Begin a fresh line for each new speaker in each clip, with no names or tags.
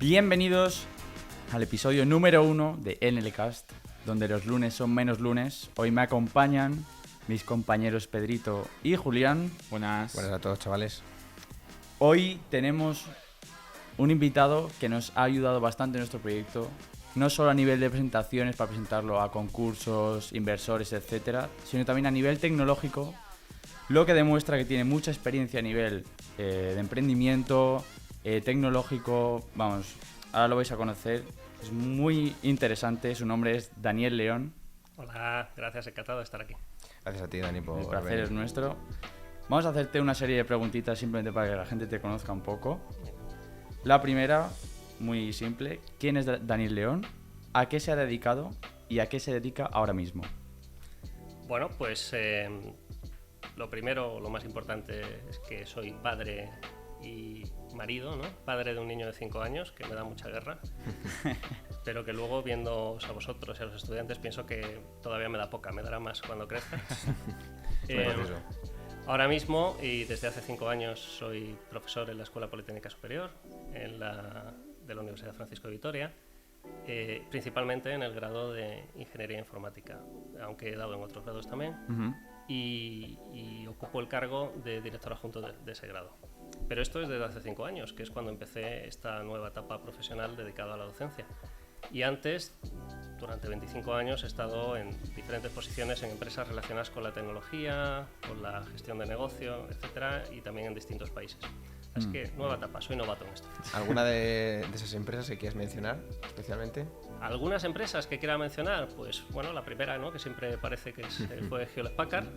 Bienvenidos al episodio número 1 de NLCast, donde los lunes son menos lunes. Hoy me acompañan mis compañeros Pedrito y Julián.
Buenas a todos, chavales.
Hoy tenemos un invitado que nos ha ayudado bastante en nuestro proyecto, no solo a nivel de presentaciones para presentarlo a concursos, inversores, etcétera, sino también a nivel tecnológico, lo que demuestra que tiene mucha experiencia a nivel de emprendimiento, tecnológico. Vamos, ahora lo vais a conocer, es muy interesante. Su nombre es Daniel León.
Hola, gracias, encantado de estar aquí.
Gracias a ti, Dani, por
El placer
venir.
es nuestro. Vamos a hacerte una serie de preguntitas simplemente para que la gente te conozca un poco. La primera, muy simple: ¿quién es Daniel León? ¿A qué se ha dedicado? ¿Y a qué se dedica ahora mismo?
Bueno, pues lo primero, lo más importante es que soy padre y marido, ¿no? Padre de un niño de 5 años, que me da mucha guerra, pero que luego, viéndoos a vosotros y a los estudiantes, pienso que todavía me da poca, me dará más cuando crezca. Ahora mismo, y desde hace 5 años, soy profesor en la Escuela Politécnica Superior de la Universidad Francisco de Vitoria, principalmente en el grado de Ingeniería Informática, aunque he dado en otros grados también, y ocupo el cargo de director adjunto de ese grado. Pero esto es desde hace 5 años, que es cuando empecé esta nueva etapa profesional dedicada a la docencia. Y antes, durante 25 años, he estado en diferentes posiciones en empresas relacionadas con la tecnología, con la gestión de negocio, etcétera, y también en distintos países. Así que, nueva etapa, soy novato en esto.
¿Alguna de esas empresas que quieras mencionar especialmente?
Algunas empresas que quiera mencionar, pues bueno, la primera, ¿no?, que siempre parece que fue Hewlett Packard,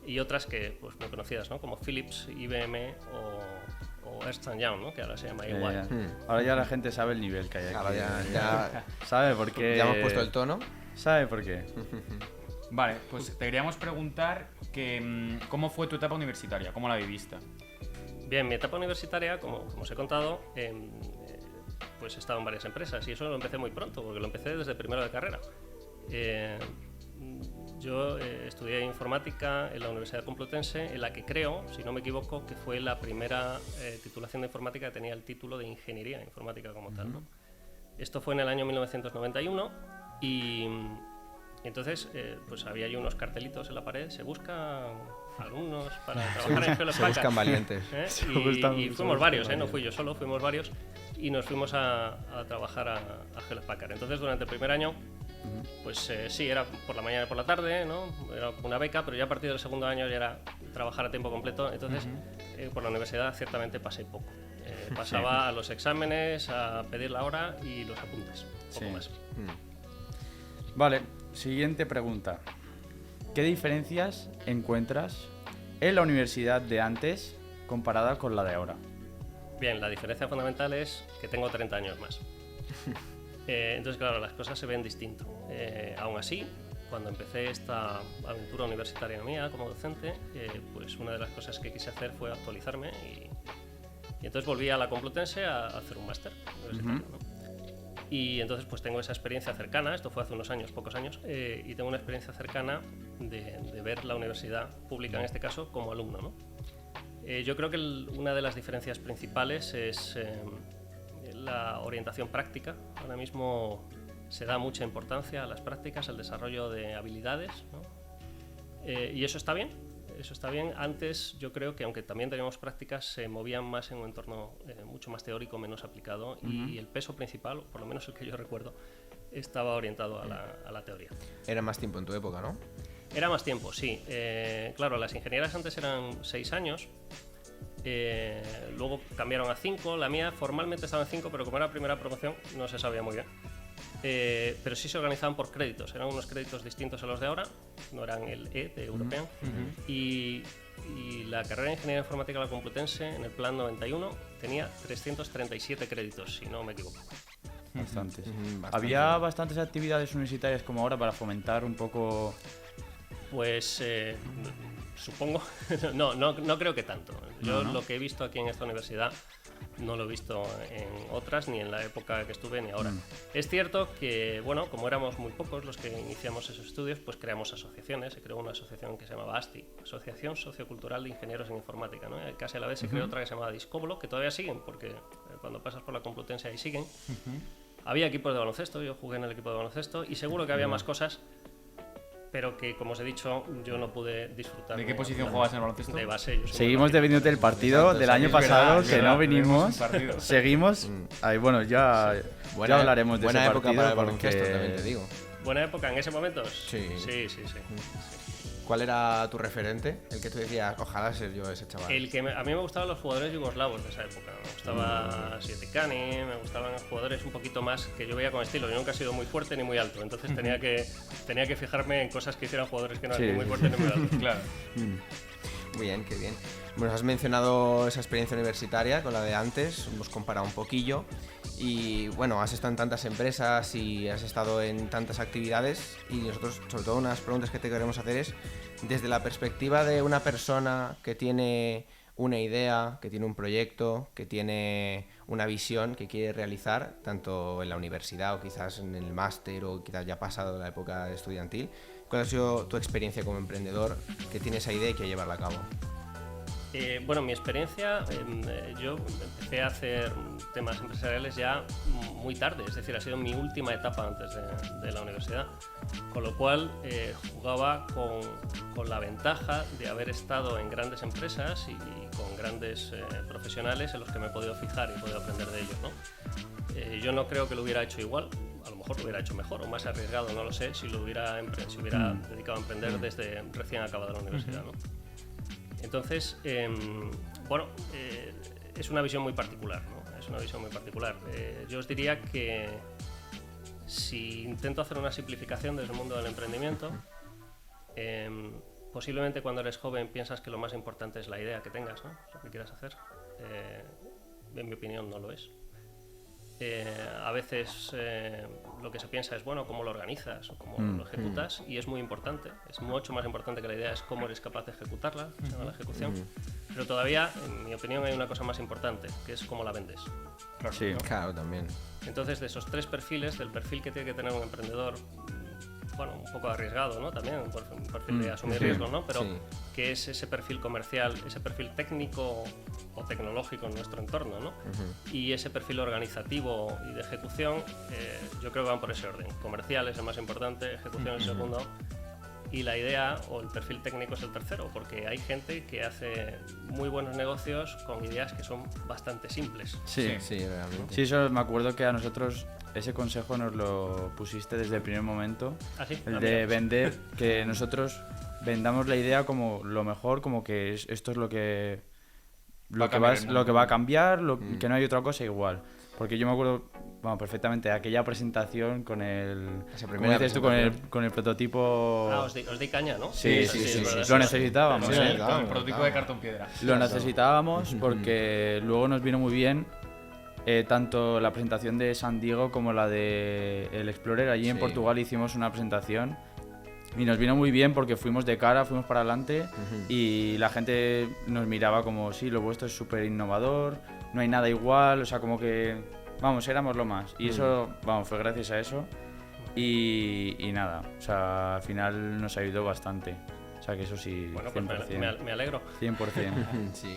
y otras que, pues, muy conocidas, ¿no?, como Philips, IBM o Ernst & Young, ¿no?, que ahora se llama EY.
Ahora ya la gente sabe el nivel que hay aquí.
Ahora ya
¿Sabe por qué?
Ya hemos puesto el tono.
¿Sabe por qué?
Vale, pues te queríamos preguntar ¿cómo fue tu etapa universitaria? ¿Cómo la viviste?
Bien, mi etapa universitaria, como os he contado, pues he estado en varias empresas, y eso lo empecé muy pronto, porque lo empecé desde primero de carrera. Yo estudié informática en la Universidad Complutense, en la que creo, si no me equivoco, que fue la primera titulación de informática que tenía el título de ingeniería informática como tal, ¿no? Esto fue en el año 1991 y entonces pues había ahí unos cartelitos en la pared: se buscan alumnos para trabajar en Hewlett Packard.
Se buscan valientes.
Y fuimos varios, no fui yo solo, fuimos varios, y nos fuimos a trabajar a Hewlett Packard. Entonces, durante el primer año, pues sí, era por la mañana y por la tarde, ¿no? Era una beca, pero ya a partir del segundo año ya era trabajar a tiempo completo. Entonces, por la universidad ciertamente pasé poco. Pasaba a los exámenes, a pedir la hora y los apuntes, poco más.
Vale, siguiente pregunta. ¿Qué diferencias encuentras en la universidad de antes comparada con la de ahora?
Bien, la diferencia fundamental es que tengo 30 años más. Entonces, claro, las cosas se ven distinto. Aún así, cuando empecé esta aventura universitaria mía como docente, pues una de las cosas que quise hacer fue actualizarme, y entonces volví a la Complutense a hacer un máster universitario, ¿no? Y entonces pues tengo esa experiencia cercana, esto fue hace unos años, pocos años, y tengo una experiencia cercana de ver la universidad pública, en este caso, como alumno, ¿no? Yo creo que una de las diferencias principales es la orientación práctica. Ahora mismo se da mucha importancia a las prácticas, al desarrollo de habilidades, ¿no? Y eso está bien. Eso está bien. Antes yo creo que, aunque también teníamos prácticas, se movían más en un entorno mucho más teórico, menos aplicado, y el peso principal, o por lo menos el que yo recuerdo, estaba orientado a la teoría.
Era más tiempo en tu época, ¿no?
Era más tiempo, sí. Claro, las ingenierías antes eran 6 años, luego cambiaron a 5, la mía formalmente estaba en 5, pero como era primera promoción no se sabía muy bien. Pero sí se organizaban por créditos, eran unos créditos distintos a los de ahora, no eran el E de European. Y la carrera de Ingeniería Informática de la Complutense, en el plan 91, tenía 337 créditos, si no me equivoco.
Bastantes.
Bastante.
¿Había bastantes actividades universitarias como ahora para fomentar un poco?
Pues supongo, no creo que tanto. Yo lo que he visto aquí en esta universidad no lo he visto en otras, ni en la época que estuve, ni ahora. Es cierto que, bueno, como éramos muy pocos los que iniciamos esos estudios, pues creamos asociaciones. Se creó una asociación que se llamaba ASTI, Asociación Sociocultural de Ingenieros en Informática, ¿no? Casi a la vez se creó otra que se llamaba Discoblo, que todavía siguen, porque cuando pasas por la Complutense ahí siguen. Había equipos de baloncesto, yo jugué en el equipo de baloncesto y seguro que había más cosas, pero que, como os he dicho, yo no pude disfrutar.
¿De qué posición juegas en el baloncesto?
De base. Yo soy
Seguimos
muy
dependiente del partido
Exacto,
del
sí,
año
es
pasado,
verdad, es
que
verdad,
no vinimos.
tenemos un partido.
Seguimos. Ahí, bueno, ya hablaremos de
buena
ese
época
partido.
para el baloncesto,
porque-
también te digo.
Buena época en ese momento.
Sí.
Sí.
¿Cuál era tu referente? El que tú decías, ojalá ser yo ese chaval.
A mí me gustaban los jugadores yugoslavos de esa época. Me gustaba Sietekani, me gustaban jugadores un poquito más que yo veía con estilo. Yo nunca he sido muy fuerte ni muy alto, entonces tenía que fijarme en cosas que hicieran jugadores que no eran
Sí,
ni muy
sí,
fuertes ni muy altos.
Claro.
Muy bien, qué bien. Bueno, has mencionado esa experiencia universitaria con la de antes, hemos comparado un poquillo. Y bueno, has estado en tantas empresas y has estado en tantas actividades. Y nosotros, sobre todo, unas preguntas que te queremos hacer es, desde la perspectiva de una persona que tiene una idea, que tiene un proyecto, que tiene una visión que quiere realizar, tanto en la universidad o quizás en el máster o quizás ya pasado la época estudiantil, ¿cuál ha sido tu experiencia como emprendedor que tiene esa idea y quiere llevarla a cabo?
Bueno, mi experiencia, yo empecé a hacer temas empresariales ya muy tarde, es decir, ha sido mi última etapa antes de la universidad, con lo cual jugaba con la ventaja de haber estado en grandes empresas y con grandes profesionales en los que me he podido fijar y he podido aprender de ellos, ¿no? Yo no creo que lo hubiera hecho igual, a lo mejor lo hubiera hecho mejor o más arriesgado, no lo sé, si lo hubiera dedicado a emprender desde recién acabada la universidad, ¿no? Entonces, es una visión muy particular, ¿no? Es una visión muy particular. Yo os diría que si intento hacer una simplificación desde el mundo del emprendimiento, posiblemente cuando eres joven piensas que lo más importante es la idea que tengas, ¿no? Lo que quieras hacer. En mi opinión no lo es. A veces lo que se piensa es, bueno, cómo lo organizas o cómo lo ejecutas, y es muy importante, es mucho más importante que la idea, es cómo eres capaz de ejecutarla, se llama la ejecución, pero todavía, en mi opinión, hay una cosa más importante, que es cómo la vendes.
Sí.
Claro, también.
Entonces, de esos tres perfiles, del perfil que tiene que tener un emprendedor, bueno, un poco arriesgado, ¿no? También un perfil de asumir
sí.
riesgos, ¿no? Pero
Sí.
que es ese perfil comercial, ese perfil técnico o tecnológico en nuestro entorno, ¿no? Y ese perfil organizativo y de ejecución, yo creo que van por ese orden. Comercial es el más importante, ejecución es el segundo, y la idea o el perfil técnico es el tercero, porque hay gente que hace muy buenos negocios con ideas que son bastante simples.
Sí.
Sí, realmente.
Sí, eso me acuerdo que a nosotros ese consejo nos lo pusiste desde el primer momento.
¿Ah, sí?
El
Ah,
de
mira.
vender, que nosotros vendamos la idea como lo mejor, como que esto es lo que
Va a cambiar el
lo que
mundo.
va a cambiar, que no hay otra cosa igual. Porque yo me acuerdo, bueno, perfectamente de aquella presentación con el,
Esa
como
primera
dices tú, con el prototipo.
Ah, os di caña, ¿no?
Sí,
sí,
es
sí,
verdad,
sí,
lo
sí.
necesitábamos.
Sí,
¿eh?
sí,
Con
claro,
el prototipo
claro.
de cartón piedra.
Lo necesitábamos porque luego nos vino muy bien tanto la presentación de San Diego como la de el Explorer. Allí en
Sí.
Portugal hicimos una presentación y nos vino muy bien porque fuimos de cara, fuimos para adelante y la gente nos miraba como, sí, lo vuestro es súper innovador, no hay nada igual, o sea, como que, vamos, éramos lo más. Y eso, vamos, fue gracias a eso y nada, o sea, al final nos ayudó bastante. O sea, que eso sí,
Bueno, pues
100%.
me alegro.
100%.
Sí.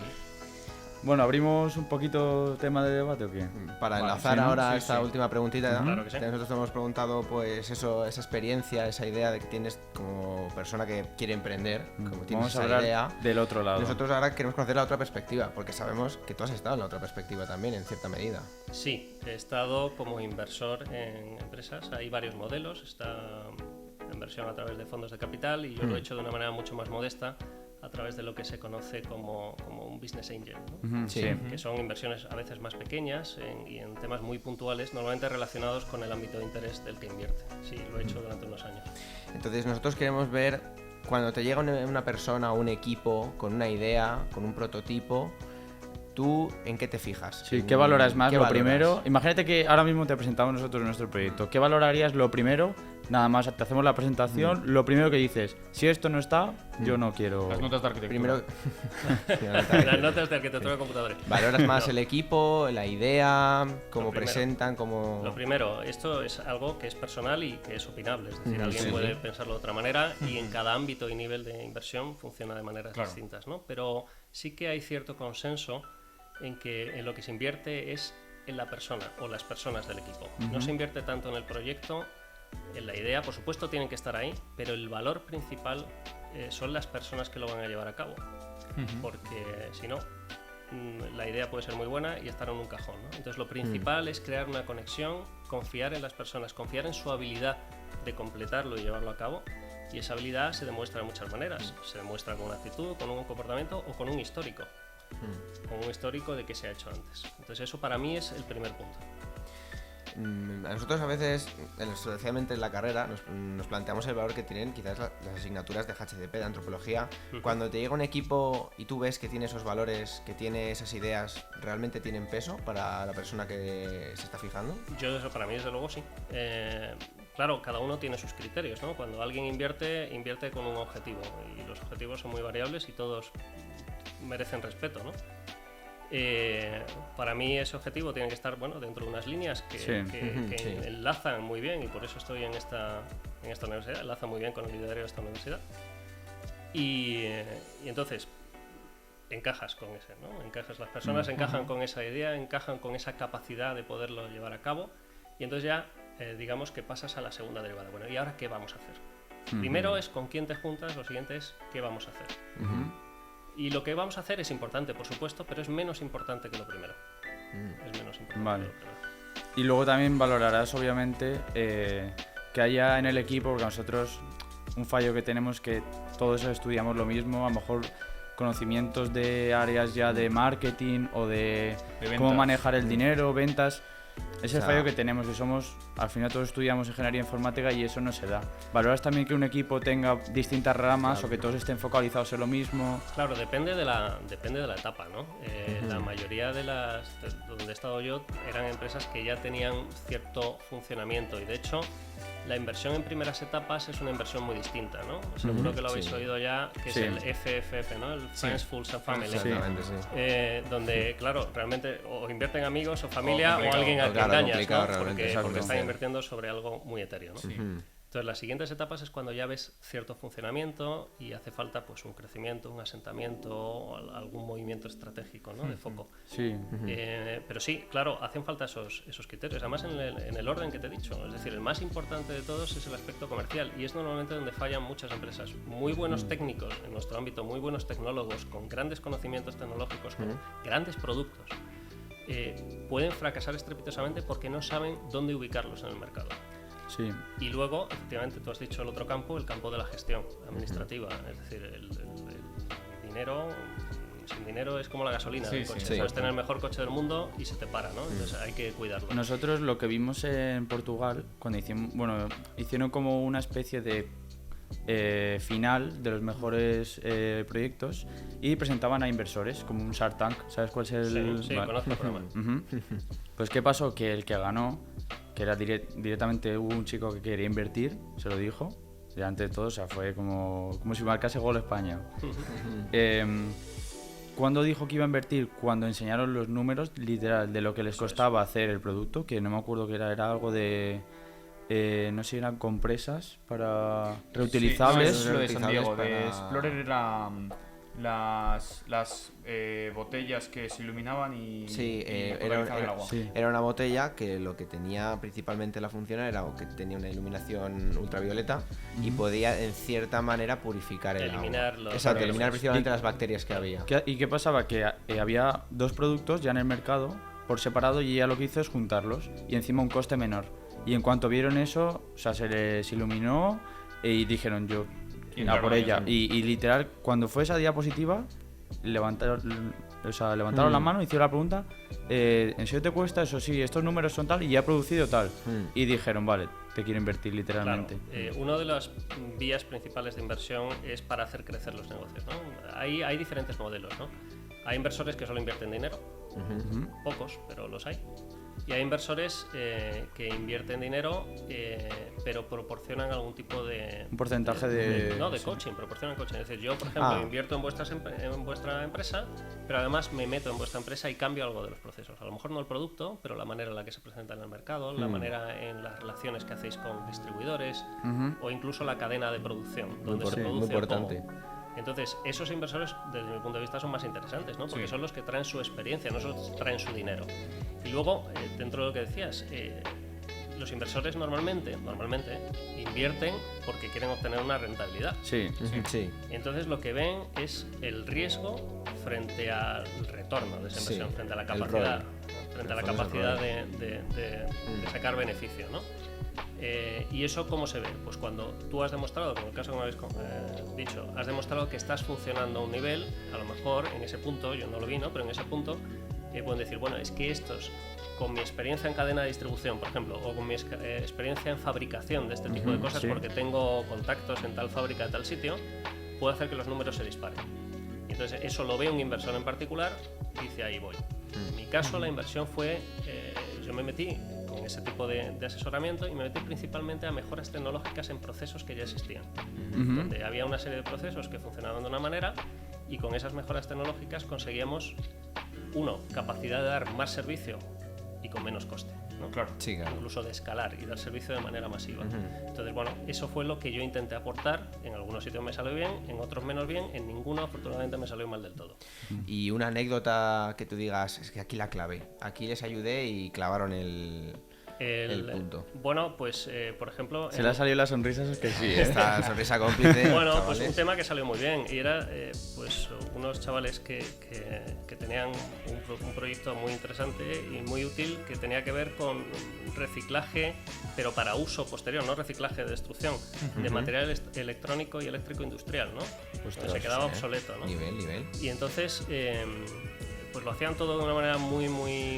Bueno, ¿abrimos un poquito tema de debate o qué?
Para
Vale,
enlazar
sí, ¿no?
ahora
Sí,
esta
sí.
última preguntita,
Claro que sí.
nosotros te hemos preguntado pues eso, esa experiencia, esa idea de que tienes como persona que quiere emprender, como tienes
Vamos a
esa
hablar
idea.
del otro lado.
Nosotros ahora queremos conocer la otra perspectiva, porque sabemos que tú has estado en la otra perspectiva también, en cierta medida.
Sí, he estado como inversor en empresas. Hay varios modelos. Está la inversión a través de fondos de capital y yo lo he hecho de una manera mucho más modesta a través de lo que se conoce como un business angel, ¿no?
Ujú,
Sí.
sí.
Que son inversiones a veces más pequeñas y en temas muy puntuales, normalmente relacionados con el ámbito de interés del que invierte. Sí, lo he hecho durante unos años.
Entonces nosotros queremos ver, cuando te llega una persona o un equipo con una idea, con un prototipo, ¿tú en qué te fijas?
Sí, ¿qué valoras más?
¿Qué
Lo
valoras?
primero, imagínate que ahora mismo te presentamos nosotros nuestro proyecto. ¿Qué valorarías lo primero? Nada más, te hacemos la presentación, lo primero que dices, si esto no está, yo no quiero...
Las notas de arquitectura.
Primero,
Las notas de arquitectura de computadores.
valoras más
No.
el equipo, la idea, cómo
Lo primero.
presentan, cómo...
Lo primero, esto es algo que es personal y que es opinable, es decir,
Ujú,
alguien
sí.
puede pensarlo de otra manera y en cada ámbito y nivel de inversión funciona de maneras
Claro.
distintas, ¿no? Pero sí que hay cierto consenso en que en lo que se invierte es en la persona o las personas del equipo. No se invierte tanto en el proyecto, en la idea, por supuesto tienen que estar ahí, pero el valor principal son las personas que lo van a llevar a cabo. Porque si no, la idea puede ser muy buena y estar en un cajón, ¿no? Entonces lo principal es crear una conexión, confiar en las personas, confiar en su habilidad de completarlo y llevarlo a cabo. Y esa habilidad se demuestra de muchas maneras. Se demuestra con una actitud, con un comportamiento o con un histórico. Con un histórico de qué se ha hecho antes. Entonces eso para mí es el primer punto.
A nosotros a veces, especialmente en la carrera, nos planteamos el valor que tienen quizás las asignaturas de HCP, de antropología. Cuando te llega un equipo y tú ves que tiene esos valores, que tiene esas ideas, ¿realmente tienen peso para la persona que se está fijando?
Yo eso para mí desde luego sí. Claro, cada uno tiene sus criterios, ¿no? Cuando alguien invierte con un objetivo y los objetivos son muy variables y todos merecen respeto, ¿no? Para mí ese objetivo tiene que estar dentro de unas líneas que enlazan muy bien, y por eso estoy en esta universidad, enlaza muy bien con el liderazgo de esta universidad. Y entonces encajas con ese, ¿no? Las personas encajan con esa idea, encajan con esa capacidad de poderlo llevar a cabo, y entonces ya digamos que pasas a la segunda derivada. Bueno, ¿y ahora qué vamos a hacer? Primero es con quién te juntas, lo siguiente es qué vamos a hacer. Y lo que vamos a hacer es importante, por supuesto, pero es menos importante que lo primero. Es menos importante.
Vale.
Que lo primero.
Y luego también valorarás, obviamente, que haya en el equipo, porque nosotros un fallo que tenemos es que todos estudiamos lo mismo, a lo mejor conocimientos de áreas ya de marketing o de cómo
ventas.
manejar el dinero, ventas. Es el fallo que tenemos, que somos, al final todos estudiamos ingeniería informática y eso no se da. ¿Valoras también que un equipo tenga distintas ramas o que todos estén focalizados en lo mismo?
Claro, depende de la etapa, ¿no? La mayoría de donde he estado yo eran empresas que ya tenían cierto funcionamiento, y de hecho la inversión en primeras etapas es una inversión muy distinta, ¿no? Seguro que lo habéis oído ya, que es el FFF, ¿no? El Friends, Fools and Family.
Exactamente, sí.
Donde, claro, realmente o invierten amigos o familia o
complicado.
alguien al que
Claro,
engañas,
complicado
¿no?
realmente,
Porque están
sí.
invirtiendo sobre algo muy etéreo, ¿no? Entonces las siguientes etapas es cuando ya ves cierto funcionamiento y hace falta pues un crecimiento, un asentamiento o algún movimiento estratégico, ¿no? De foco.
Sí.
Pero sí, claro, hacen falta esos criterios, además en el orden que te he dicho. Es decir, el más importante de todos es el aspecto comercial, y es normalmente donde fallan muchas empresas. Muy buenos técnicos en nuestro ámbito, muy buenos tecnólogos con grandes conocimientos tecnológicos, con grandes productos, pueden fracasar estrepitosamente porque no saben dónde ubicarlos en el mercado.
Sí.
Y luego, efectivamente, tú has dicho el otro campo, el campo de la gestión administrativa. Es decir, el dinero, sin dinero es como la gasolina del coche.
sí.
Puedes tener el mejor coche del mundo y se te para, ¿no? Entonces hay que cuidarlo.
Nosotros lo que vimos en Portugal, cuando hicieron como una especie de final de los mejores proyectos y presentaban a inversores, como un Shark Tank. ¿Sabes cuál es el...?
Sí,
Vale.
conozco el programa.
Pues ¿qué pasó? Que el que ganó, que era directamente hubo un chico que quería invertir, se lo dijo, delante de todos, o sea, fue como si marcase gol España. Cuando dijo que iba a invertir, cuando enseñaron los números, literal, de lo que les costaba hacer el producto, que no me acuerdo que era algo de... no sé si eran compresas para reutilizables.
Sí, no, es lo de San Diego,
Reutilizables
de
para-
Explorer era las botellas que se iluminaban y,
Sí,
y
era
polarizaban el agua.
Sí.
Era una botella que lo que tenía principalmente la función era que tenía una iluminación ultravioleta y podía en cierta manera purificar el
Eliminar
agua.
los
Exacto,
parámetros.
eliminar principalmente las bacterias que había.
¿Y qué pasaba? Que había dos productos ya en el mercado por separado y ella lo que hizo es juntarlos y encima un coste menor. Y en cuanto vieron eso, o sea, se les iluminó y dijeron yo,
Y
a por
entraron
ella. Y literal, cuando fue esa diapositiva, levantaron la mano, hicieron la pregunta, ¿en serio te cuesta? Eso sí, estos números son tal y ya he producido tal. Y dijeron, vale, te quiero invertir literalmente.
Claro, una de las vías principales de inversión es para hacer crecer los negocios, ¿no? Hay diferentes modelos, ¿no? Hay inversores que solo invierten dinero, pocos, pero los hay. Y hay inversores que invierten dinero, pero proporcionan algún tipo de...
Un porcentaje de...
No, de coaching, proporcionan coaching. Es decir, yo, por ejemplo, invierto en vuestra empresa, pero además me meto en vuestra empresa y cambio algo de los procesos. A lo mejor no el producto, pero la manera en la que se presenta en el mercado, la manera en las relaciones que hacéis con distribuidores o incluso la cadena de producción, donde se produce
muy
el
importante.
pomo. Entonces, esos inversores, desde mi punto de vista, son más interesantes, ¿no? Porque
Sí.
son los que traen su experiencia, no solo traen su dinero. Y luego, dentro de lo que decías, los inversores normalmente invierten porque quieren obtener una rentabilidad.
Sí.
Sí.
Entonces lo que ven es el riesgo frente al retorno de esa
Sí,
inversión, frente a la
el
capacidad,
ROI.
frente a la
El famoso
capacidad
ROI.
de sacar beneficio, ¿no? ¿Y eso cómo se ve? Pues cuando tú has demostrado, como el caso que me habéis dicho, has demostrado que estás funcionando a un nivel, a lo mejor en ese punto, yo no lo vi, ¿no? Pero en ese punto pueden decir, bueno, es que estos, con mi experiencia en cadena de distribución, por ejemplo, o con mi experiencia en fabricación de este tipo de cosas,
sí.
porque tengo contactos en tal fábrica, de tal sitio, puedo hacer que los números se disparen. Y entonces eso lo ve un inversor en particular y dice, ahí voy. En mi caso la inversión fue, yo me metí con ese tipo de asesoramiento y me metí principalmente a mejoras tecnológicas en procesos que ya existían, donde había una serie de procesos que funcionaban de una manera y con esas mejoras tecnológicas conseguíamos, capacidad de dar más servicio y con menos coste, ¿no?
Claro.
Sí, claro.
Incluso de escalar y dar servicio de manera masiva. Entonces, bueno, eso fue lo que yo intenté aportar. En algunos sitios me salió bien, en otros menos bien, en ninguno afortunadamente me salió mal del todo.
Y una anécdota que tú digas, es que aquí la clavé, aquí les ayudé y clavaron el punto.
Bueno, pues por ejemplo...
Se le ha salido la sonrisa, es que sí, ¿eh?
Esta sonrisa cómplice.
Bueno,
chavales.
pues un tema que salió muy bien y era pues unos chavales que tenían un proyecto muy interesante y muy útil que tenía que ver con reciclaje, pero para uso posterior, no reciclaje de destrucción, de material electrónico y eléctrico industrial, ¿no?
Ostras,
Se quedaba
sí,
obsoleto, ¿no?
Nivel.
Y entonces pues lo hacían todo de una manera muy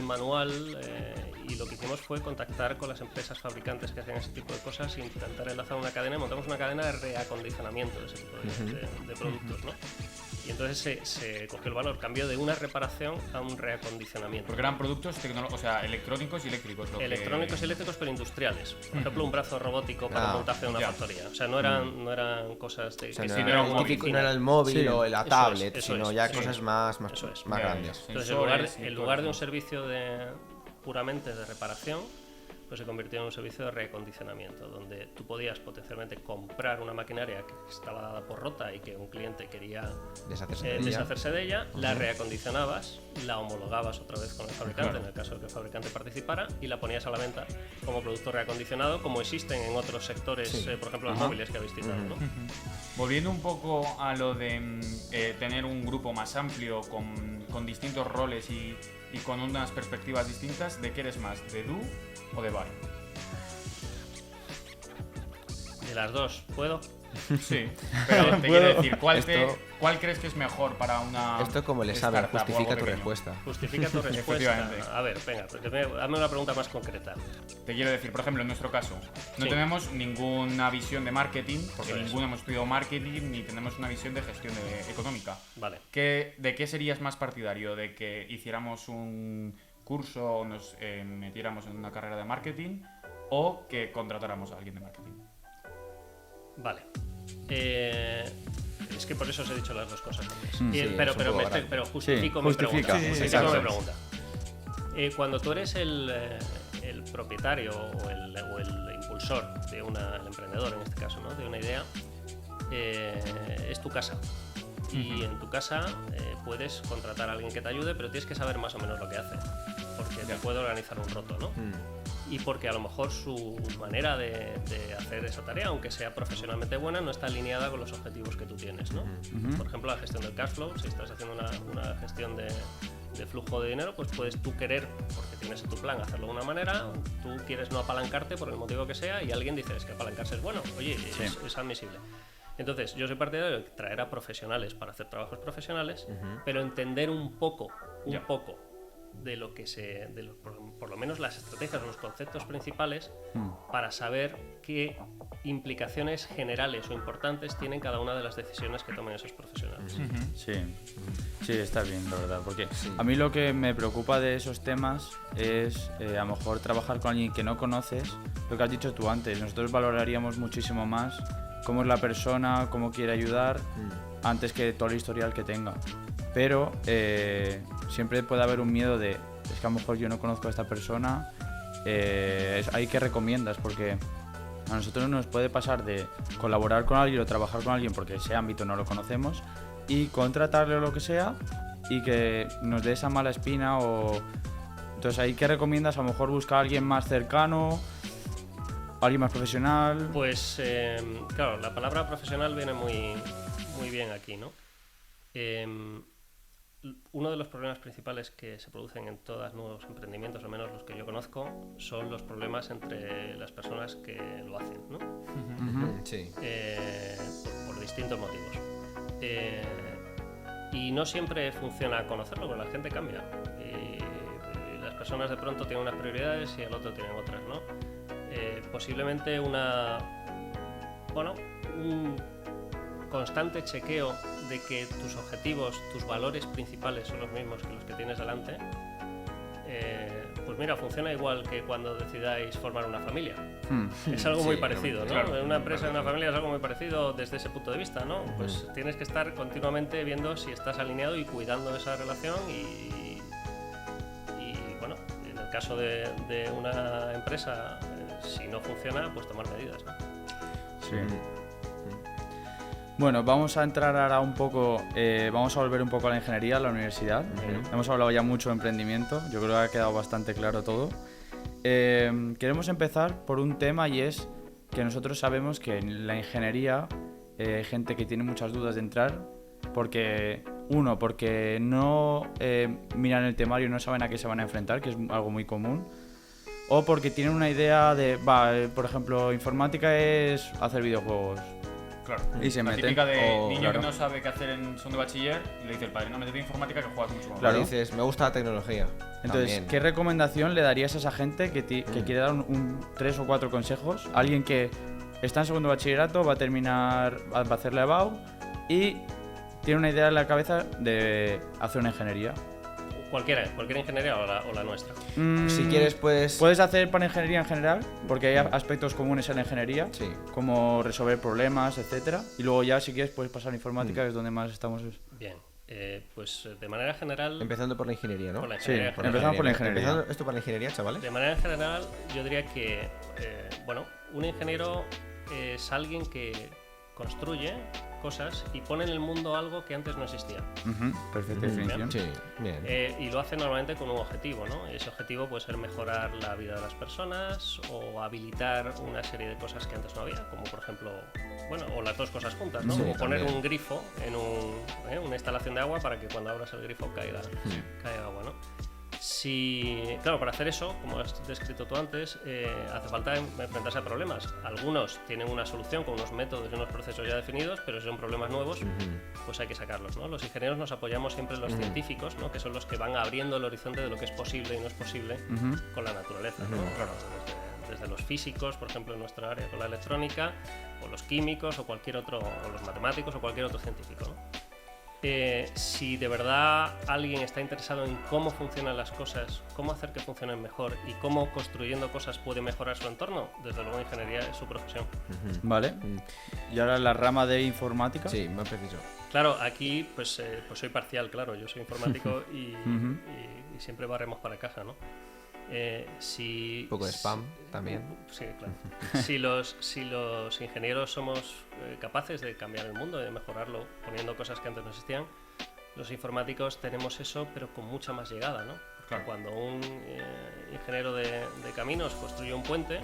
manual y lo que hicimos fue contactar con las empresas fabricantes que hacían ese tipo de cosas e intentar enlazar una cadena y montamos una cadena de reacondicionamiento de ese tipo de productos, ¿no? Y entonces se cogió el valor, cambió de una reparación a un reacondicionamiento.
Porque eran productos tecnológicos, o sea, electrónicos y eléctricos.
Electrónicos y eléctricos, pero industriales. Por ejemplo, un brazo robótico para el montaje de una
ya.
factoría. O sea, no eran cosas de...
O sea,
que
no,
sí,
era
era
el
un
típico,
oficina.
no era el móvil
Sí.
o la
Eso
tablet,
es,
sino
eso
ya
es,
cosas
sí.
más
Eso es.
grandes.
Entonces,
Sensores y
en
todo
lugar de
eso.
un servicio puramente de reparación, pues se convirtió en un servicio de reacondicionamiento, donde tú podías potencialmente comprar una maquinaria que estaba dada por rota y que un cliente quería deshacerse de ella, la reacondicionabas, la homologabas otra vez con el fabricante,
Claro.
en el caso de que el fabricante participara, y la ponías a la venta como producto reacondicionado, como existen en otros sectores, por ejemplo, los móviles que habéis citado, ¿no?
Volviendo un poco a lo de tener un grupo más amplio, con distintos roles y con unas perspectivas distintas, ¿de qué eres más? ¿De Do o de Bar?
De las dos, ¿puedo?
Sí, pero te quiero decir, ¿cuál crees que es mejor para una
Esto como le sabe,
startup o
justifica
algo
tu
pequeño?
respuesta.
Justifica tu respuesta.
Efectivamente.
A ver, venga, hazme una pregunta más concreta.
Te quiero decir, por ejemplo, en nuestro caso, no
Sí.
tenemos ninguna visión de marketing, porque
Eso es.
ninguno hemos estudiado marketing, ni tenemos una visión de gestión económica.
Vale.
¿De qué serías más partidario? ¿De que hiciéramos un curso o nos metiéramos en una carrera de marketing o que contratáramos a alguien de marketing?
Vale. Es que por eso os he dicho las dos cosas antes.
sí,
pero,
es un poco grande.
pero justifico
Sí,
mi
justifica.
pregunta.
Sí,
Justifico mi
exacto.
pregunta. Cuando tú eres el propietario o el impulsor de el emprendedor en este caso, ¿no? De una idea, es tu casa. Y en tu casa puedes contratar a alguien que te ayude, pero tienes que saber más o menos lo que hace. Porque te puede organizar un roto, ¿no? Y porque a lo mejor su manera de hacer esa tarea, aunque sea profesionalmente buena, no está alineada con los objetivos que tú tienes, ¿no? Por ejemplo, la gestión del cash flow, si estás haciendo una gestión de flujo de dinero, pues puedes tú querer, porque tienes en tu plan hacerlo de una manera, tú quieres no apalancarte por el motivo que sea y alguien dice, es que apalancarse es bueno, oye, es admisible. Entonces, yo soy partidario de traer a profesionales para hacer trabajos profesionales, pero entender un poco de lo que por lo menos las estrategias, los conceptos principales, para saber qué implicaciones generales o importantes tienen cada una de las decisiones que tomen esos profesionales.
Sí, está bien, la verdad, porque a mí lo que me preocupa de esos temas es a lo mejor trabajar con alguien que no conoces, lo que has dicho tú antes, nosotros valoraríamos muchísimo más cómo es la persona, cómo quiere ayudar, antes que todo el historial que tenga. Pero siempre puede haber un miedo de, es que a lo mejor yo no conozco a esta persona, ¿ahí qué recomiendas? Porque A nosotros nos puede pasar de colaborar con alguien o trabajar con alguien porque ese ámbito no lo conocemos y contratarle o lo que sea y que nos dé esa mala espina o... Entonces, ¿ahí qué recomiendas? A lo mejor buscar a alguien más cercano, alguien más profesional.
Pues, claro, la palabra profesional viene muy bien aquí, ¿no? Uno de los problemas principales que se producen en todos nuevos emprendimientos, al menos los que yo conozco, son los problemas entre las personas que lo hacen, ¿no?
Sí.
Por distintos motivos. Y no siempre funciona conocerlo, porque la gente cambia. Y las personas de pronto tienen unas prioridades y el otro tienen otras, ¿no? Posiblemente un constante chequeo de que tus objetivos, tus valores principales son los mismos que los que tienes delante, pues mira, funciona igual que cuando decidáis formar una familia. Es algo muy parecido, ¿no?
Claro,
En una empresa, en una familia es algo muy parecido desde ese punto de vista, ¿no? Pues tienes que estar continuamente viendo si estás alineado y cuidando esa relación y bueno, en el caso de una empresa, si no funciona, pues tomar medidas, ¿no?
Sí. Bueno, vamos a entrar ahora un poco, vamos a volver un poco a la ingeniería, a la universidad. Hemos hablado ya mucho de emprendimiento, yo creo que ha quedado bastante claro todo. Queremos empezar por un tema y es que nosotros sabemos que en la ingeniería hay gente que tiene muchas dudas de entrar porque no miran el temario y no saben a qué se van a enfrentar, que es algo muy común. O porque tienen una idea de, por ejemplo, informática es hacer videojuegos.
Claro.
Y se
la
meten.
típica de niño
claro.
que no sabe qué hacer en segundo de bachiller y le dice el padre, no, métete en informática que juegas mucho más.
Claro.
Dices, me gusta la tecnología.
Entonces,
También.
¿qué recomendación le darías a esa gente que quiere dar 3 o 4 consejos? Alguien que está en segundo bachillerato, va a terminar, va a hacer la EBAU y tiene una idea en la cabeza de hacer una ingeniería.
Cualquier ingeniería o la nuestra.
Si quieres, pues...
Puedes hacer para ingeniería en general, porque hay aspectos comunes en la ingeniería,
Sí.
como resolver problemas, etcétera. Y luego ya, si quieres, puedes pasar a informática, que es donde más estamos.
Bien, pues de manera general...
Empezando por la ingeniería, ¿no?
Por la
Sí,
ingeniería general.
empezamos por la ingeniería.
Empezando esto por la ingeniería, chavales.
De manera general, yo diría que, un ingeniero es alguien que construye cosas y pone en el mundo algo que antes no existía.
Perfecta definición.
Sí, bien.
Y lo hace normalmente con un objetivo, ¿no? Ese objetivo puede ser mejorar la vida de las personas o habilitar una serie de cosas que antes no había, como por ejemplo, o las dos cosas juntas, ¿no?
Sí,
Como poner
también.
un grifo en una instalación de agua para que cuando abras el grifo caiga agua, ¿no? Claro, para hacer eso, como has descrito tú antes, hace falta enfrentarse a problemas. Algunos tienen una solución con unos métodos y unos procesos ya definidos, pero si son problemas nuevos, pues hay que sacarlos, ¿no? Los ingenieros nos apoyamos siempre en los científicos, ¿no? Que son los que van abriendo el horizonte de lo que es posible y no es posible con la naturaleza, ¿no? Claro, desde los físicos, por ejemplo, en nuestra área con la electrónica, o los químicos, o cualquier otro, o los matemáticos, o cualquier otro científico, ¿no? Si de verdad alguien está interesado en cómo funcionan las cosas, cómo hacer que funcionen mejor y cómo construyendo cosas puede mejorar su entorno, desde luego ingeniería es su profesión.
Vale. Y ahora la rama de informática.
Sí, más preciso.
Claro, aquí pues soy parcial, claro, yo soy informático y siempre barremos para casa, ¿no?
Un poco de spam también.
Sí, claro. si los ingenieros somos capaces de cambiar el mundo, de mejorarlo poniendo cosas que antes no existían, los informáticos tenemos eso, pero con mucha más llegada, ¿no? Porque cuando un ingeniero de caminos construye un puente,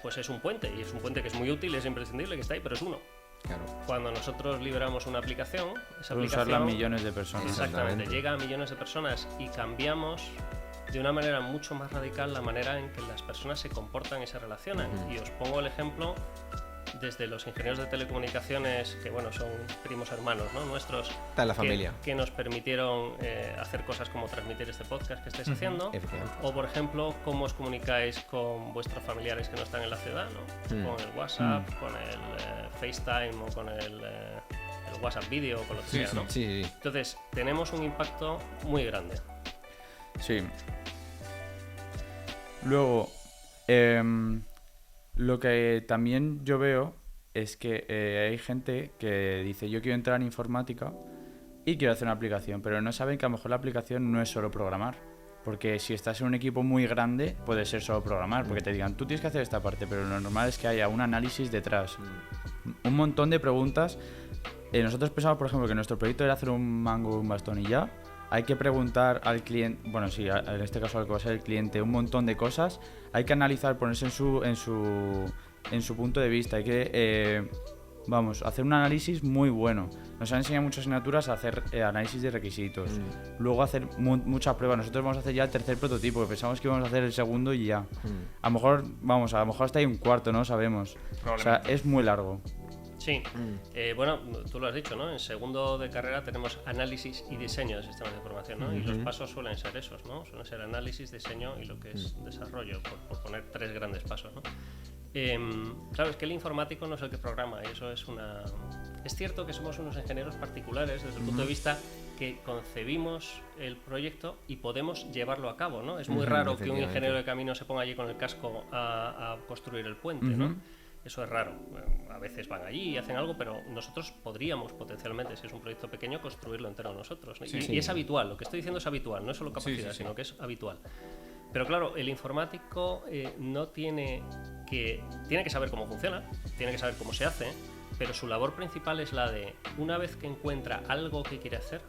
pues es un puente, y es un puente que es muy útil, es imprescindible que está ahí, pero es uno.
Claro.
Cuando nosotros liberamos una aplicación, esa
Puede
aplicación
usarla millones de personas.
exactamente, llega a millones de personas y cambiamos de una manera mucho más radical la manera en que las personas se comportan y se relacionan. Y os pongo el ejemplo desde los ingenieros de telecomunicaciones, que son primos hermanos, ¿no? Nuestros,
Está en la familia.
que nos permitieron hacer cosas como transmitir este podcast que estáis haciendo,
Efectivamente.
o por ejemplo cómo os comunicáis con vuestros familiares que no están en la ciudad, ¿no? Con el WhatsApp, con el FaceTime o con el WhatsApp Video o con lo que sea, ¿no?
Sí.
Entonces tenemos un impacto muy grande.
Sí. Luego, lo que también yo veo es que hay gente que dice yo quiero entrar en informática y quiero hacer una aplicación, pero no saben que a lo mejor la aplicación no es solo programar, Porque si estás en un equipo muy grande, puede ser solo programar, porque te digan, tú tienes que hacer esta parte, pero lo normal es que haya un análisis detrás. Un montón de preguntas. Nosotros pensamos, por ejemplo, que nuestro proyecto era hacer un mango, un bastón y ya. Hay que preguntar al cliente, bueno, sí, en este caso al que va a ser el cliente, un montón de cosas. Hay que analizar, ponerse en su punto de vista. Hay que, hacer un análisis muy bueno. Nos han enseñado muchas asignaturas a hacer análisis de requisitos. Luego hacer muchas pruebas. Nosotros vamos a hacer ya el tercer prototipo. Pensamos que íbamos a hacer el segundo y ya. A lo mejor hasta ahí un cuarto, no sabemos. O sea, es muy largo.
Sí, bueno, tú lo has dicho, ¿no? En segundo de carrera tenemos análisis y diseño de sistemas de información, ¿no? Y los pasos suelen ser esos, ¿no? Suelen ser análisis, diseño y lo que es desarrollo, por poner 3 grandes pasos, ¿no? Claro, es que el informático no es el que programa, y eso es una... Es cierto que somos unos ingenieros particulares desde el punto de vista que concebimos el proyecto y podemos llevarlo a cabo, ¿no? Es muy raro que un ingeniero de camino se ponga allí con el casco a construir el puente, ¿no? Eso es raro. Bueno, a veces van allí y hacen algo, pero nosotros podríamos potencialmente, si es un proyecto pequeño, construirlo entero nosotros, ¿no? Y es habitual, lo que estoy diciendo es habitual, no es solo capacidad, sino que es habitual. Pero claro, el informático tiene que saber cómo funciona, tiene que saber cómo se hace, pero su labor principal es la de, una vez que encuentra algo que quiere hacer,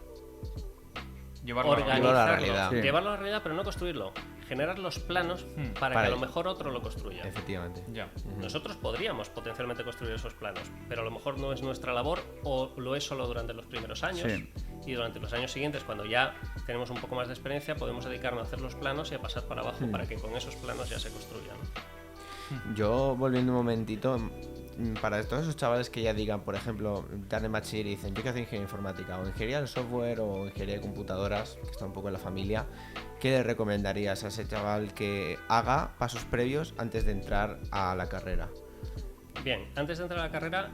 llevarlo a la realidad.
Llevarlo a la realidad, pero no construirlo. Generar los planos para que a lo mejor otro lo construya.
Efectivamente.
Ya.
Nosotros podríamos potencialmente construir esos planos, pero a lo mejor no es nuestra labor o lo es solo durante los primeros años.
Sí.
Y durante los años siguientes, cuando ya tenemos un poco más de experiencia, podemos dedicarnos a hacer los planos y a pasar para abajo para que con esos planos ya se construyan, ¿no?
Yo, volviendo un momentito, para todos esos chavales que ya digan, por ejemplo, dan en bachiller y dicen, yo quiero hacer ingeniería informática, o ingeniería del software, o ingeniería de computadoras, que está un poco en la familia, ¿qué le recomendarías a ese chaval que haga pasos previos antes de entrar a la carrera?
Bien, antes de entrar a la carrera,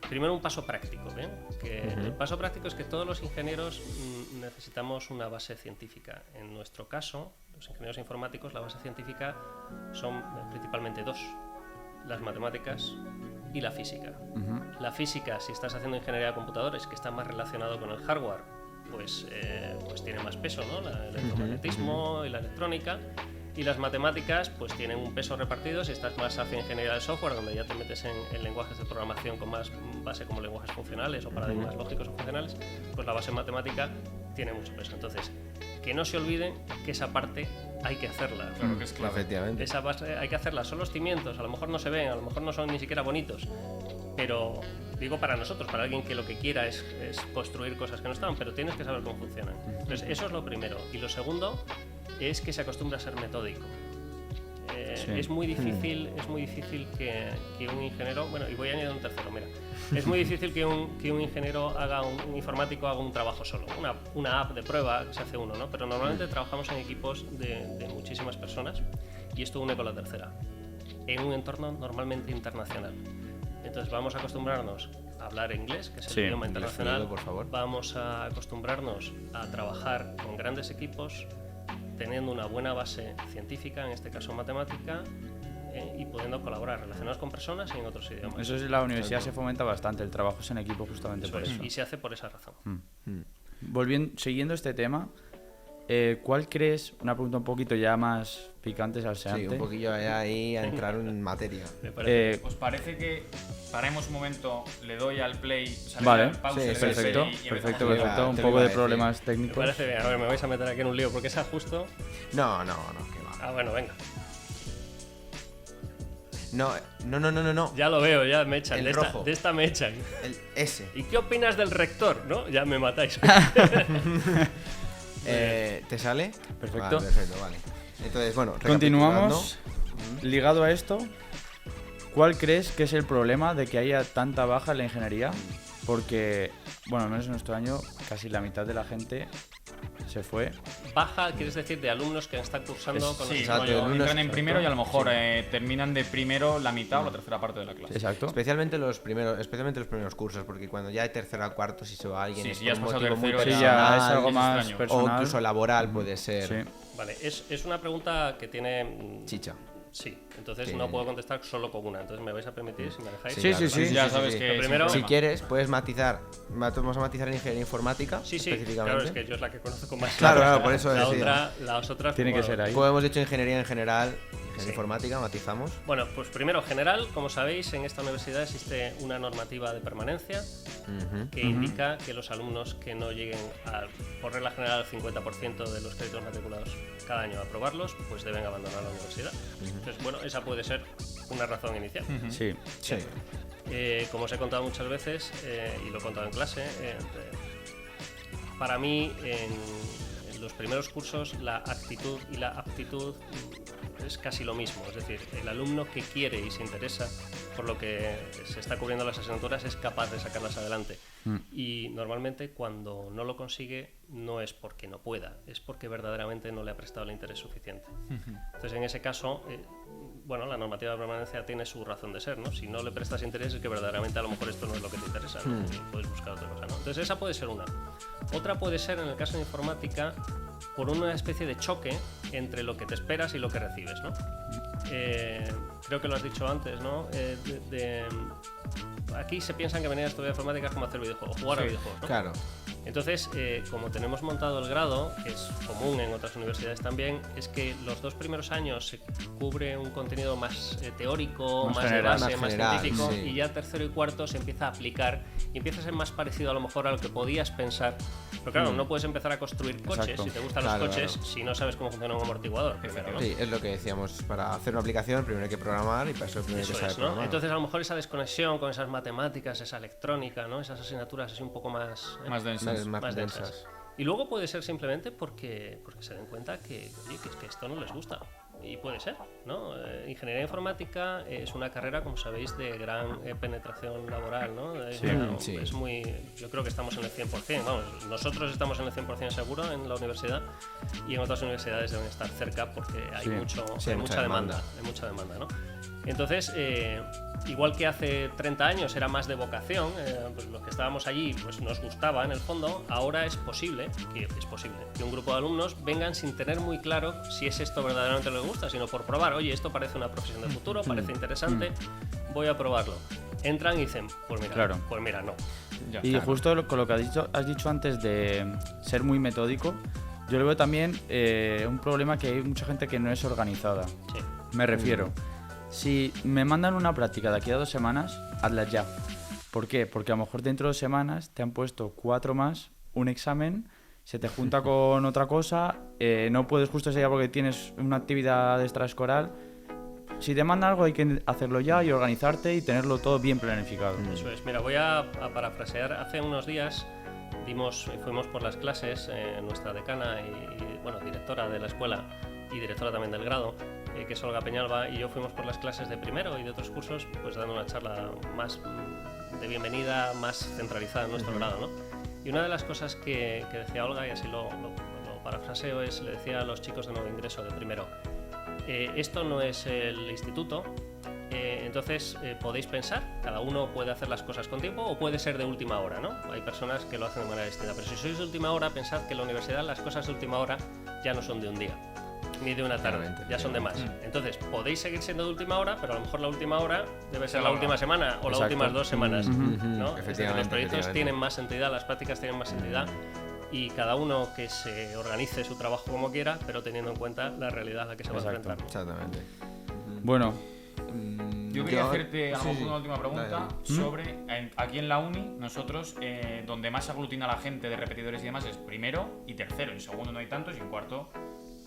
primero un paso práctico, ¿bien? El paso práctico es que todos los ingenieros necesitamos una base científica. En nuestro caso, los ingenieros informáticos, la base científica son principalmente 2. Las matemáticas y la física. La física, si estás haciendo ingeniería de computadores, que está más relacionado con el hardware, pues tiene más peso, ¿no? El electromagnetismo y la electrónica. Y las matemáticas pues tienen un peso repartido si estás más hacia ingeniería de software, donde ya te metes en lenguajes de programación con más base como lenguajes funcionales o paradigmas lógicos o funcionales, pues la base matemática tiene mucho peso. Entonces, que no se olviden que esa parte hay que hacerla.
Claro que es clave.
Efectivamente.
Esa base hay que hacerla. Son los cimientos, a lo mejor no se ven, a lo mejor no son ni siquiera bonitos, pero digo para nosotros, para alguien que lo que quiera es construir cosas que no están, pero tienes que saber cómo funcionan. Entonces, eso es lo primero. Y lo segundo es que se acostumbre a ser metódico. Es muy difícil que un ingeniero, bueno, y voy a añadir un tercero, mira, es muy difícil que un ingeniero un informático haga un trabajo solo, una app de prueba se hace uno, ¿no? Pero normalmente trabajamos en equipos de muchísimas personas y esto une con la tercera, en un entorno normalmente internacional. Entonces vamos a acostumbrarnos a hablar inglés, que es el idioma internacional.
Fluido, por favor.
Vamos a acostumbrarnos a trabajar con grandes equipos, teniendo una buena base científica, en este caso matemática, y pudiendo colaborar, relacionados con personas y en otros idiomas.
Eso es, en la universidad se fomenta bastante, el trabajo es en equipo justamente por eso.
Y se hace por esa razón.
Siguiendo este tema, ¿cuál crees, una pregunta un poquito ya más picante, salseante?
Sí, un poquillo ahí a entrar en materia.
¿Os parece que paremos un momento, le doy al play,
vale,
pausa,
sí,
perfecto, perfecto, un
te
poco
iba a
de
decir.
problemas
Me
técnicos.
parece bien. A ver, me vais a meter aquí en un lío, porque esa justo...
No, que va.
Ah, bueno, venga.
No.
Ya lo veo, ya me echan.
El
De
rojo.
esta me echan.
El S.
¿Y qué opinas del rector? ¿No? Ya me matáis.
¿Te sale?
Perfecto.
Vale, perfecto, vale. Entonces, bueno,
Continuamos. Ligado a esto, ¿cuál crees que es el problema de que haya tanta baja en la ingeniería? Porque, bueno, al menos en nuestro año, casi la mitad de la gente se fue.
Baja, quieres decir, de alumnos que están cursando con
Sí,
Exacto,
rollo-
alumnos-
entran en primero y a lo mejor terminan de primero la mitad o la tercera parte de la clase.
Exacto.
Especialmente los primeros cursos, porque cuando ya hay tercero o cuarto, si se va alguien,
Sí,
es
si
por
ya has
un
pasado
motivo muy
tercero,
Sí,
personal,
ya es algo
es
más
extraño.
o
personal.
incluso laboral puede ser.
Sí.
Vale, es una pregunta que tiene
Chicha.
Sí, entonces
Sí.
no puedo contestar solo con una. Entonces me vais a permitir, si me dejáis.
Sí, sí, sí.
Ya sabes
sí.
que
Lo primero-
Si quieres, puedes matizar. Vamos a matizar en ingeniería informática,
Sí, sí,
específicamente.
claro, es que yo es la que conozco más.
Claro, por eso
la
decía.
otra, las otras
Tiene que
bueno,
ser ahí.
Pues hemos dicho ingeniería en general, ingeniería
Sí.
informática, matizamos.
Bueno, pues primero, general, como sabéis, en esta universidad existe una normativa de permanencia
Ujú.
que indica que los alumnos que no lleguen por regla general al 50% de los créditos matriculados cada año a aprobarlos, pues deben abandonar la universidad. Entonces, bueno, esa puede ser una razón inicial.
Sí.
Sí.
Como os he contado muchas veces, y lo he contado en clase, para mí en los primeros cursos la actitud y la aptitud es casi lo mismo. Es decir, el alumno que quiere y se interesa por lo que se está cubriendo las asignaturas es capaz de sacarlas adelante. Y normalmente cuando no lo consigue no es porque no pueda, es porque verdaderamente no le ha prestado el interés suficiente. Entonces, en ese caso, bueno, la normativa de permanencia tiene su razón de ser, ¿no? Si no le prestas interés es que verdaderamente a lo mejor esto no es lo que te interesa, ¿no? Y puedes buscar otra cosa, ¿no? Entonces esa puede ser una. Otra puede ser, en el caso de informática, por una especie de choque entre lo que te esperas y lo que recibes, ¿no? Creo que lo has dicho antes, ¿no? Aquí se piensan que venir a estudiar informática es como hacer videojuegos, jugar a videojuegos, ¿no?
Claro.
Entonces, como tenemos montado el grado, que es común en otras universidades también, es que los 2 primeros años se cubre un contenido más teórico,
Más
más de
general,
base,
más
más
general,
científico,
sí.
y ya tercero y cuarto se empieza a aplicar y empieza a ser más parecido a lo mejor a lo que podías pensar. Pero claro, no puedes empezar a construir coches,
Exacto.
si te gustan
Claro,
los coches,
claro.
si no sabes cómo funciona un amortiguador primero, ¿no?
Sí, es lo que decíamos. Para hacer una aplicación primero hay que programar y para eso primero hay que
Eso
saber
es, ¿no?
programar.
Entonces a lo mejor esa desconexión con esas matemáticas, esa electrónica, ¿no? Esas asignaturas así un poco más...
Más densas.
más
densas.
densas.
Y luego puede ser simplemente porque se den cuenta que, oye, que esto no les gusta. Y puede ser, ¿no? Ingeniería informática es una carrera, como sabéis, de gran penetración laboral, ¿no?
Sí.
Es muy, yo creo que estamos en el 100%, vamos, nosotros estamos en el 100% seguro en la universidad, y en otras universidades deben estar cerca porque hay,
Sí.
Sí,
hay
hay
mucha
mucha
demanda, hay mucha demanda, ¿no? Entonces, igual que hace 30 años era más de vocación, pues los que estábamos allí pues nos gustaba en el fondo, ahora es posible que un grupo de alumnos vengan sin tener muy claro si es esto verdaderamente lo que gusta, sino por probar. Oye, esto parece una profesión de futuro, parece interesante, voy a probarlo. Entran y dicen, pues mira,
Claro.
pues mira, no.
Ya.
Y justo con lo que has dicho antes de ser muy metódico, yo le veo también un problema, que hay mucha gente que no es organizada.
Sí.
Me refiero, si me mandan una práctica de aquí a 2 semanas, hazla ya. ¿Por qué? Porque a lo mejor dentro de 2 semanas te han puesto 4 más, un examen, se te junta con otra cosa, no puedes justo ese día porque tienes una actividad extraescolar. Si te mandan algo hay que hacerlo ya y organizarte y tenerlo todo bien planificado.
Eso es. Mira, voy a parafrasear. Hace unos días fuimos por las clases, nuestra decana y, bueno, directora de la escuela y directora también del grado, que es Olga Peñalba, y yo fuimos por las clases de primero y de otros cursos, pues dando una charla más de bienvenida, más centralizada en nuestro grado, ¿no? Y una de las cosas que decía Olga, y así lo parafraseo, le decía a los chicos de nuevo ingreso de primero, esto no es el instituto, entonces podéis pensar, cada uno puede hacer las cosas con tiempo o puede ser de última hora, ¿no? Hay personas que lo hacen de manera distinta, pero si sois de última hora, pensad que en la universidad las cosas de última hora ya no son de un día ni de una tarde,
Claramente,
ya son de más. Entonces podéis seguir siendo de última hora, pero a lo mejor la última hora debe ser la
Ahora.
última semana o las
Exacto.
últimas 2 semanas, ¿no? Es decir, los proyectos tienen más entidad, las prácticas tienen más entidad, y cada uno que se organice su trabajo como quiera, pero teniendo en cuenta la realidad a la que se va a
Exacto.
enfrentar.
Exactamente.
Bueno,
Yo quería hacerte a lo mejor una última pregunta
Dale.
sobre, aquí en la uni, nosotros, donde más se aglutina la gente de repetidores y demás es primero y tercero. En segundo no hay tantos y en cuarto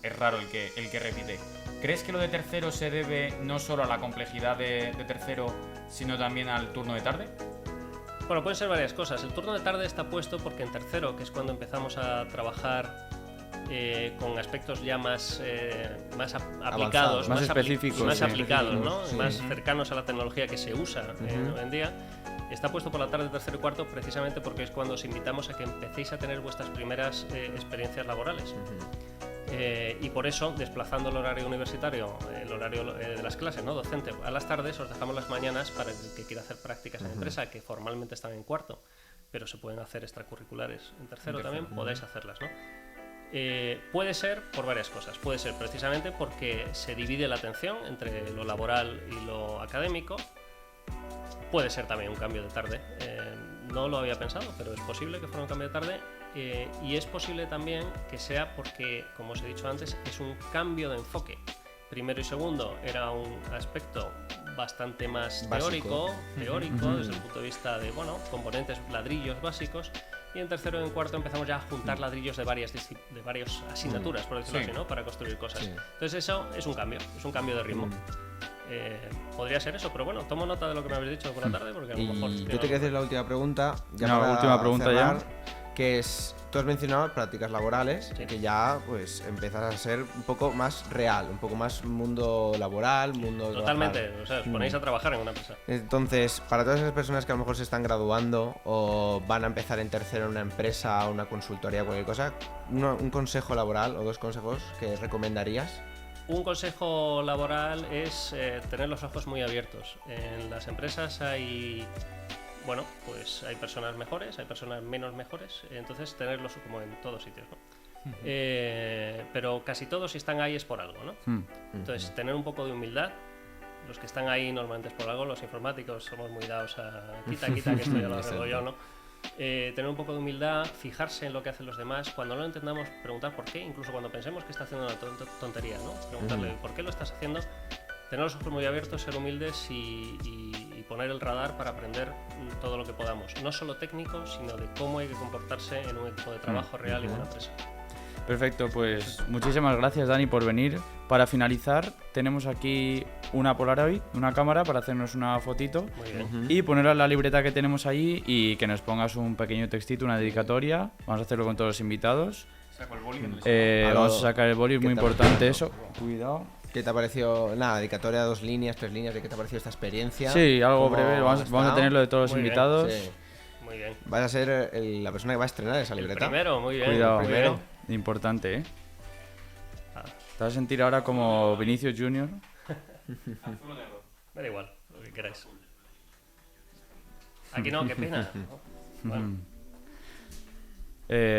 es raro el que repite. ¿Crees que lo de tercero se debe no solo a la complejidad de tercero, sino también al turno de tarde?
Bueno, pueden ser varias cosas. El turno de tarde está puesto porque en tercero, que es cuando empezamos a trabajar con aspectos ya más aplicados,
Más específicos,
más
sí.
aplicados, ¿no?
Sí.
Más cercanos a la tecnología que se usa hoy en día. Está puesto por la tarde, tercero y cuarto, precisamente porque es cuando os invitamos a que empecéis a tener vuestras primeras experiencias laborales. Y por eso, desplazando el horario universitario, el horario de las clases, ¿no? Docente, a las tardes, os dejamos las mañanas para el que quiera hacer prácticas en empresa, que formalmente están en cuarto, pero se pueden hacer extracurriculares en tercero también, podáis hacerlas, ¿no? Puede ser por varias cosas. Puede ser precisamente porque se divide la atención entre lo laboral y lo académico. Puede ser también un cambio de tarde. No lo había pensado, pero es posible que fuera un cambio de tarde. Y es posible también que sea porque, como os he dicho antes, es un cambio de enfoque. Primero y segundo era un aspecto bastante más teórico desde el punto de vista de, bueno, componentes, ladrillos básicos. Y en tercero y en cuarto empezamos ya a juntar ladrillos de varias asignaturas, por decirlo así, ¿no? Para construir cosas.
Sí.
Entonces eso es un cambio de ritmo. Podría ser eso, pero bueno, tomo nota de lo que me habéis dicho por la tarde, porque a lo mejor...
Y yo te quería hacer la última pregunta. Ya
No,
para
última pregunta
cerrar,
ya.
Que es, tú has mencionado prácticas laborales,
Sí.
que ya pues empiezas a ser un poco más real, un poco más mundo laboral, mundo de
Totalmente,
trabajar.
o sea, os ponéis a trabajar en una empresa.
Entonces, para todas esas personas que a lo mejor se están graduando o van a empezar en tercero en una empresa, una consultoría, cualquier cosa, un consejo laboral o 2 consejos que recomendarías.
Un consejo laboral es tener los ojos muy abiertos. En las empresas hay, bueno, pues hay personas mejores, hay personas menos mejores, entonces tenerlos como en todos sitios, ¿no? Pero casi todos si están ahí es por algo, ¿no? Entonces tener un poco de humildad. Los que están ahí normalmente es por algo, los informáticos somos muy dados a quita que esto ya lo arreglo yo, ¿no? Tener un poco de humildad, fijarse en lo que hacen los demás, cuando no lo entendamos preguntar por qué, incluso cuando pensemos que está haciendo una tontería, ¿no? Preguntarle por qué lo estás haciendo, tener los ojos muy abiertos, ser humildes y poner el radar para aprender todo lo que podamos, no solo técnico, sino de cómo hay que comportarse en un equipo de trabajo real y de una empresa.
Perfecto, pues muchísimas gracias, Dani, por venir. Para finalizar, tenemos aquí una Polaroid, una cámara para hacernos una fotito
Muy bien.
y ponerla en la libreta que tenemos ahí y que nos pongas un pequeño textito, una dedicatoria. Vamos a hacerlo con todos los invitados.
Saco el boli que no les
Algo
Vamos a sacar el boli, es
que
muy
te
importante eso. Cuidado.
¿Qué te ha parecido? Nada, dedicatoria, 2 líneas, 3 líneas, ¿de qué te ha parecido esta experiencia?
Sí, algo
¿Cómo
breve,
has
vamos a
estado?
tenerlo de todos los
Muy bien,
invitados.
Sí.
Muy bien.
Vas a ser la persona que va a estrenar esa libreta.
Primero, muy bien.
Cuidado,
muy
primero.
bien.
Importante, ¿eh?
Ah,
Te vas a sentir ahora como Vinicius Junior.
me da igual, lo que queráis. Aquí no, qué pena. Bueno,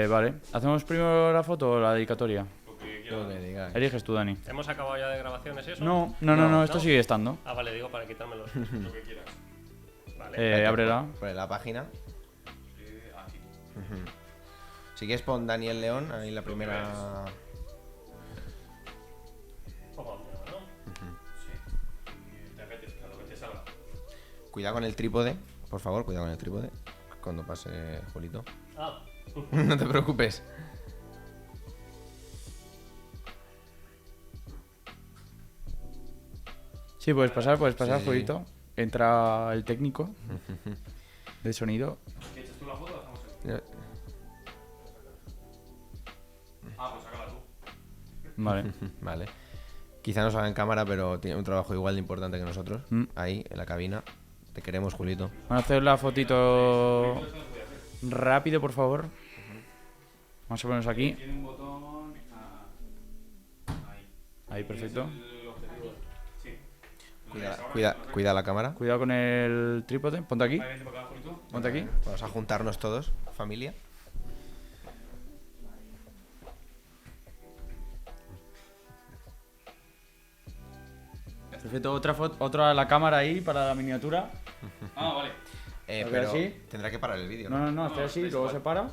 Vale, ¿hacemos primero la foto o la dedicatoria?
Lo que digas.
Eliges tú, Dani.
¿hemos acabado ya de grabaciones y eso?
No, esto
¿no?
sigue estando.
Ah, vale, digo para quitarme los...
lo que quieras.
Vale.
Ábrela.
Por la página.
Aquí.
Si quieres pon Daniel León, ahí la primera...
Pongo un dedo, ¿no?
Sí. Y te metes, claro, que te salga.
Cuidado con el trípode, por favor, cuidado con el trípode. Cuando pase Julito.
Ah,
No te preocupes.
Sí, puedes pasar,
Sí.
Julito. Entra el técnico de sonido.
¿Qué echas tú la foto o la hacemos aquí? Ah, pues sácala tú.
Vale.
Vale. Quizá no salga en cámara, pero tiene un trabajo igual de importante que nosotros.
Mm.
Ahí, en la cabina. Te queremos, Julito.
Vamos a hacer la fotito rápido, por favor. Vamos a ponernos aquí.
Tiene un botón. Ahí.
Ahí, perfecto.
El objetivo. Sí.
Cuida la cámara.
Cuidado con el trípode. Ponte aquí.
Vale, vente para acá, Julito.
Ponte aquí.
Vamos a juntarnos todos, familia.
Perfecto. Otra a la cámara ahí para la miniatura.
Ah, vale.
Pero
así?
tendrá que parar el vídeo.
No, hacer así, luego se para.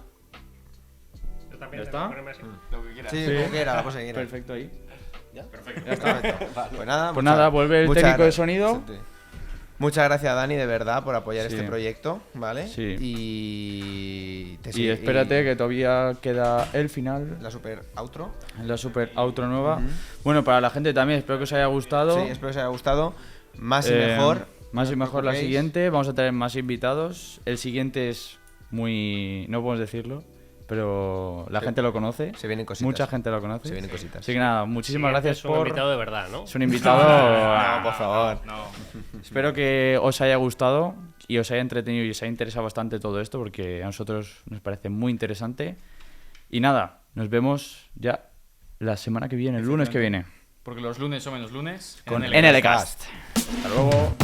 yo también
¿Ya
tengo
está?
que ponerme así.
Lo que quieras.
Sí,
Sí.
como quiera, la cosa que quiera.
Perfecto ahí.
Perfecto.
Pues nada,
Pues nada, vuelve el
muchas
técnico de
gra-
sonido.
Muchas gracias, Dani, de verdad, por apoyar
Sí.
este proyecto, ¿vale?
Sí.
Y
Y espérate que todavía queda el final,
la super outro.
la super outro nueva. Bueno, para la gente también, espero que os haya gustado.
Sí, espero que os haya gustado. Más y
Eh,
mejor.
Más y
no os
mejor la
preocupéis.
siguiente. Vamos a tener más invitados. El siguiente es muy... No podemos decirlo, pero la
Sí.
gente lo conoce.
Se vienen cositas.
Mucha gente lo conoce.
Se vienen cositas.
Así que nada, muchísimas gracias
Es un
por...
invitado de verdad, ¿no?
Es un invitado...
No, por favor.
No.
Espero que os haya gustado y os haya entretenido y os haya interesado bastante todo esto porque a nosotros nos parece muy interesante. Y nada, nos vemos ya la semana que viene, el lunes que viene.
Porque los lunes son menos lunes.
Con
en
NLCast. Hasta luego.